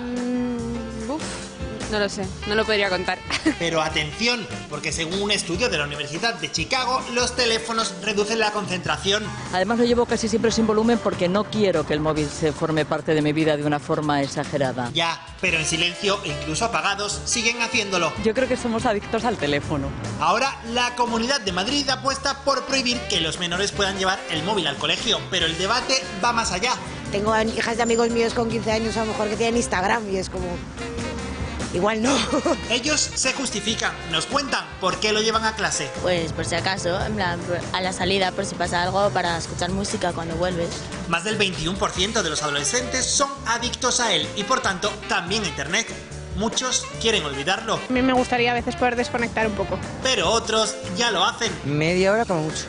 No lo sé, no lo podría contar. Pero atención, porque según un estudio de la Universidad de Chicago, los teléfonos reducen la concentración. Además lo llevo casi siempre sin volumen porque no quiero que el móvil se forme parte de mi vida de una forma exagerada. Ya, pero en silencio e incluso apagados siguen haciéndolo. Yo creo que somos adictos al teléfono. Ahora la Comunidad de Madrid apuesta por prohibir que los menores puedan llevar el móvil al colegio, pero el debate va más allá. Tengo hijas de amigos míos con 15 años a lo mejor que tienen Instagram y es como... Igual no. Ellos se justifican, nos cuentan por qué lo llevan a clase. Pues por si acaso, en plan, a la salida, por si pasa algo, para escuchar música cuando vuelves. Más del 21% de los adolescentes son adictos a él y por tanto también a Internet. Muchos quieren olvidarlo. A mí me gustaría a veces poder desconectar un poco. Pero otros ya lo hacen. Media hora como mucho,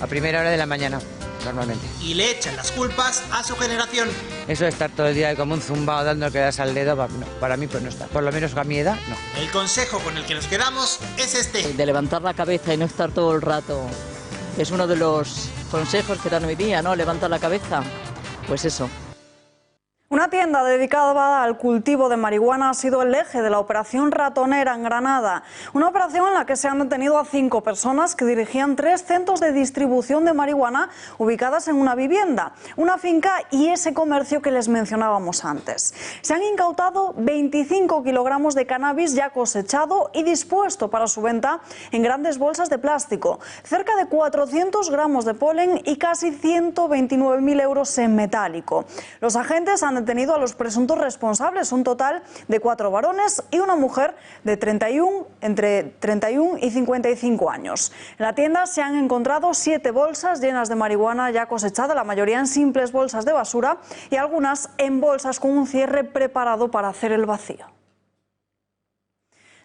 a primera hora de la mañana. normalmente. Y le echan las culpas a su generación. Eso de estar todo el día como un zumbado dando que das al dedo, no, para mí pues no está. Por lo menos a mi edad, no. El consejo con el que nos quedamos es este. De levantar la cabeza y no estar todo el rato. Es uno de los consejos que dan hoy día, ¿no? Levanta la cabeza. Pues eso. Una tienda dedicada al cultivo de marihuana ha sido el eje de la operación Ratonera en Granada. Una operación en la que se han detenido a 5 personas que dirigían 3 centros de distribución de marihuana ubicadas en una vivienda, una finca y ese comercio que les mencionábamos antes. Se han incautado 25 kilogramos de cannabis ya cosechado y dispuesto para su venta en grandes bolsas de plástico, cerca de 400 gramos de polen y casi 129.000 euros en metálico. Los agentes han detenido a los presuntos responsables, un total de 4 varones y una mujer de entre 31 y 55 años. En la tienda se han encontrado 7 bolsas llenas de marihuana ya cosechada, la mayoría en simples bolsas de basura y algunas en bolsas con un cierre preparado para hacer el vacío.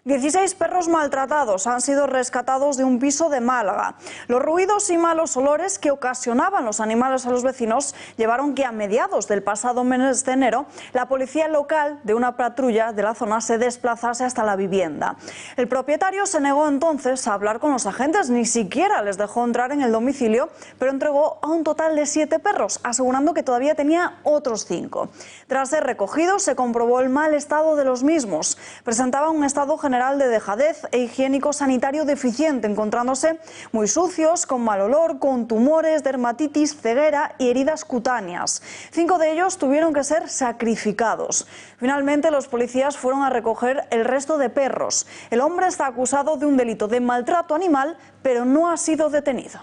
16 perros maltratados han sido rescatados de un piso de Málaga. Los ruidos y malos olores que ocasionaban los animales a los vecinos llevaron que a mediados del pasado mes de enero la policía local de una patrulla de la zona se desplazase hasta la vivienda. El propietario se negó entonces a hablar con los agentes, ni siquiera les dejó entrar en el domicilio, pero entregó a un total de 7 perros, asegurando que todavía tenía otros 5. Tras ser recogidos se comprobó el mal estado de los mismos. Presentaban un estado general de dejadez e higiénico sanitario deficiente, encontrándose muy sucios, con mal olor, con tumores, dermatitis, ceguera y heridas cutáneas. 5 de ellos tuvieron que ser sacrificados. Finalmente, los policías fueron a recoger el resto de perros. El hombre está acusado de un delito de maltrato animal, pero no ha sido detenido.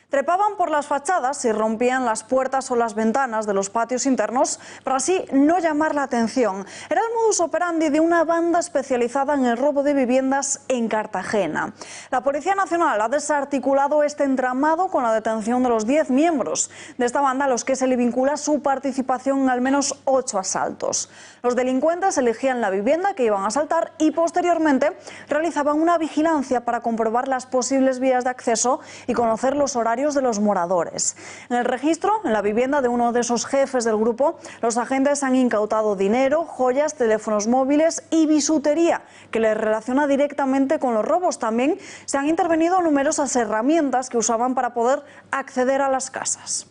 Trepaban por las fachadas y rompían las puertas o las ventanas de los patios internos para así no llamar la atención. Era el modus operandi de una banda especializada en el robo de viviendas en Cartagena. La Policía Nacional ha desarticulado este entramado con la detención de los 10 miembros de esta banda, a los que se le vincula su participación en al menos 8 asaltos. Los delincuentes elegían la vivienda que iban a asaltar y posteriormente realizaban una vigilancia para comprobar las posibles vías de acceso y conocer los horarios de los moradores. En el registro, en la vivienda de uno de esos jefes del grupo, los agentes han incautado dinero, joyas, teléfonos móviles y bisutería que les relaciona directamente con los robos. También se han intervenido numerosas herramientas que usaban para poder acceder a las casas.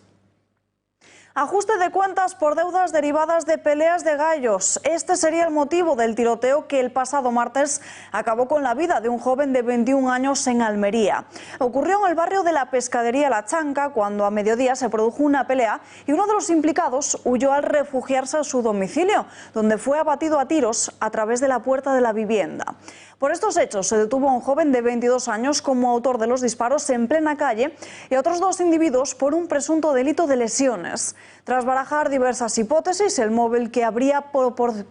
Ajuste de cuentas por deudas derivadas de peleas de gallos. Este sería el motivo del tiroteo que el pasado martes acabó con la vida de un joven de 21 años en Almería. Ocurrió en el barrio de la Pescadería La Chanca, cuando a mediodía se produjo una pelea y uno de los implicados huyó al refugiarse a su domicilio, donde fue abatido a tiros a través de la puerta de la vivienda. Por estos hechos se detuvo a un joven de 22 años como autor de los disparos en plena calle y a otros 2 individuos por un presunto delito de lesiones. Tras barajar diversas hipótesis, el móvil que habría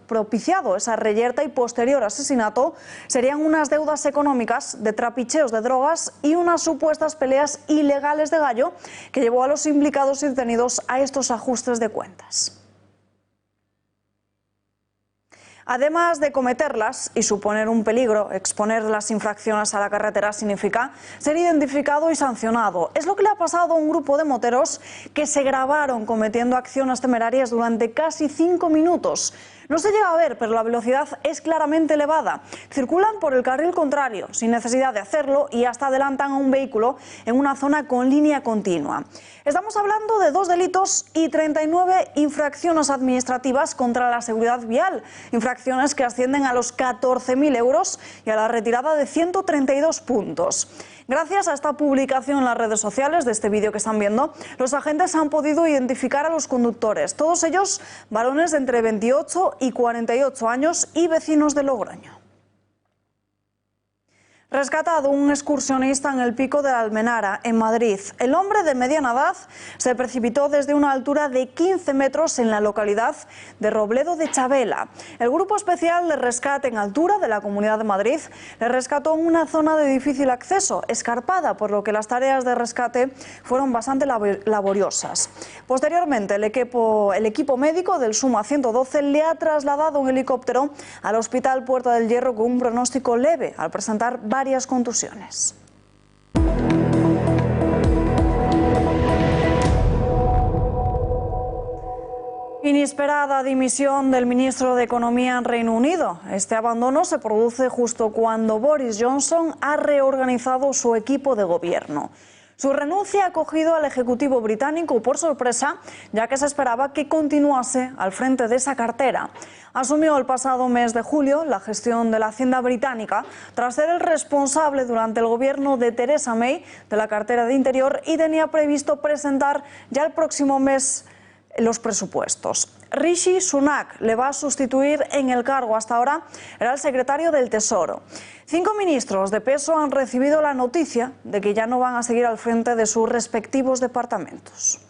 propiciado esa reyerta y posterior asesinato serían unas deudas económicas de trapicheos de drogas y unas supuestas peleas ilegales de gallo que llevó a los implicados y detenidos a estos ajustes de cuentas. Además de cometerlas y suponer un peligro, exponer las infracciones a la carretera significa ser identificado y sancionado. Es lo que le ha pasado a un grupo de moteros que se grabaron cometiendo acciones temerarias durante casi 5 minutos. No se llega a ver, pero la velocidad es claramente elevada. Circulan por el carril contrario, sin necesidad de hacerlo, y hasta adelantan a un vehículo en una zona con línea continua. Estamos hablando de 2 delitos y 39 infracciones administrativas contra la seguridad vial. Infracciones que ascienden a los 14.000 euros y a la retirada de 132 puntos. Gracias a esta publicación en las redes sociales de este vídeo que están viendo, los agentes han podido identificar a los conductores, todos ellos varones de entre 28 y 48 años y vecinos de Logroño. Rescatado un excursionista en el Pico de la Almenara, en Madrid. El hombre de mediana edad se precipitó desde una altura de 15 metros en la localidad de Robledo de Chavela. El Grupo Especial de Rescate en Altura de la Comunidad de Madrid le rescató en una zona de difícil acceso, escarpada, por lo que las tareas de rescate fueron bastante laboriosas. Posteriormente, el equipo médico del Suma 112 le ha trasladado un helicóptero al Hospital Puerta del Hierro con un pronóstico leve, al presentar varias contusiones. Inesperada dimisión del ministro de Economía en Reino Unido. Este abandono se produce justo cuando Boris Johnson ha reorganizado su equipo de gobierno. Su renuncia ha cogido al Ejecutivo británico por sorpresa, ya que se esperaba que continuase al frente de esa cartera. Asumió el pasado mes de julio la gestión de la Hacienda británica, tras ser el responsable durante el gobierno de Theresa May de la cartera de Interior y tenía previsto presentar ya el próximo mes los presupuestos. Rishi Sunak le va a sustituir en el cargo. Hasta ahora era el secretario del Tesoro. 5 ministros de peso han recibido la noticia de que ya no van a seguir al frente de sus respectivos departamentos.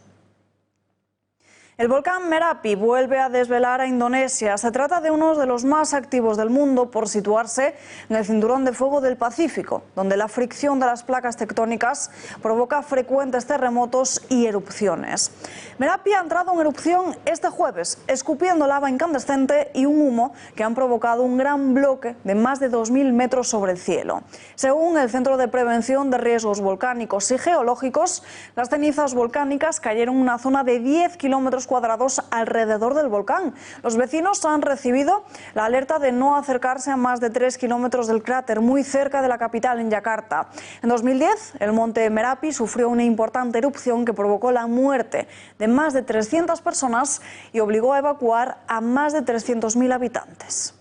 El volcán Merapi vuelve a desvelar a Indonesia. Se trata de uno de los más activos del mundo por situarse en el cinturón de fuego del Pacífico, donde la fricción de las placas tectónicas provoca frecuentes terremotos y erupciones. Merapi ha entrado en erupción este jueves, escupiendo lava incandescente y un humo que han provocado un gran bloque de más de 2.000 metros sobre el cielo. Según el Centro de Prevención de Riesgos Volcánicos y Geológicos, las cenizas volcánicas cayeron en una zona de 10 kilómetros cuadrados alrededor del volcán. Los vecinos han recibido la alerta de no acercarse a más de 3 kilómetros del cráter, muy cerca de la capital, en Yakarta. En 2010, el monte Merapi sufrió una importante erupción que provocó la muerte de más de 300 personas y obligó a evacuar a más de 300.000 habitantes.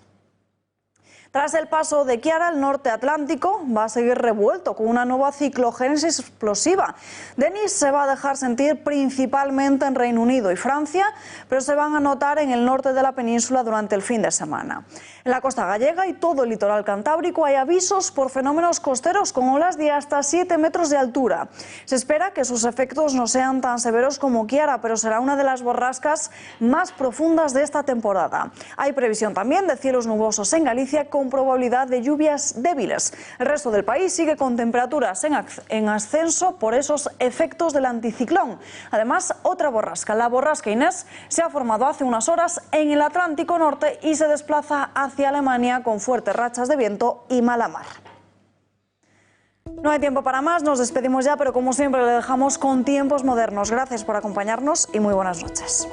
Tras el paso de Kiara, el norte atlántico va a seguir revuelto con una nueva ciclogénesis explosiva. Denis se va a dejar sentir principalmente en Reino Unido y Francia, pero se van a notar en el norte de la península durante el fin de semana. En la costa gallega y todo el litoral cantábrico hay avisos por fenómenos costeros con olas de hasta 7 metros de altura. Se espera que sus efectos no sean tan severos como Kiara, pero será una de las borrascas más profundas de esta temporada. Hay previsión también de cielos nubosos en Galicia con probabilidad de lluvias débiles. El resto del país sigue con temperaturas en ascenso por esos efectos del anticiclón. Además, otra borrasca, la borrasca Inés, se ha formado hace unas horas en el Atlántico Norte y se desplaza hacia Alemania con fuertes rachas de viento y mala mar. No hay tiempo para más, nos despedimos ya, pero como siempre le dejamos con tiempos modernos. Gracias por acompañarnos y muy buenas noches.